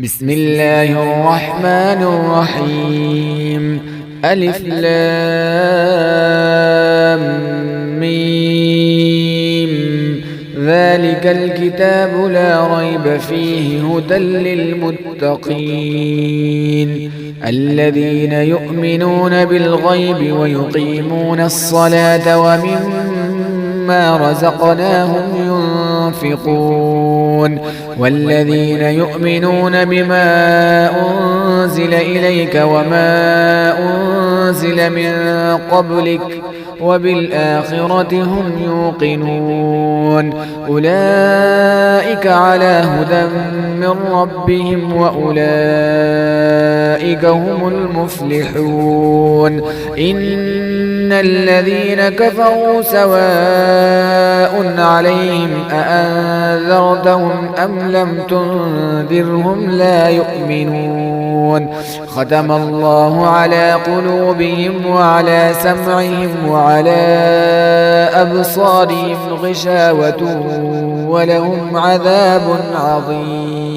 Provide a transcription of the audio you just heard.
بسم الله الرحمن الرحيم. ألف لام ميم. ذلك الكتاب لا ريب فيه هدى للمتقين الذين يؤمنون بالغيب ويقيمون الصلاة ومما رزقناهم ينفقون والذين يؤمنون بما أنزل إليك وما أنزل من قبلك وبالآخرة هم يوقنون أولئك على هدى من ربهم وأولئك هم المفلحون إن الذين كفروا سواء عليهم أأنذرتهم أم لم تنذرهم لا يؤمنون ختم الله على قلوبهم وعلى سمعهم وعلى أبصارهم غشاوة ولهم عذاب عظيم.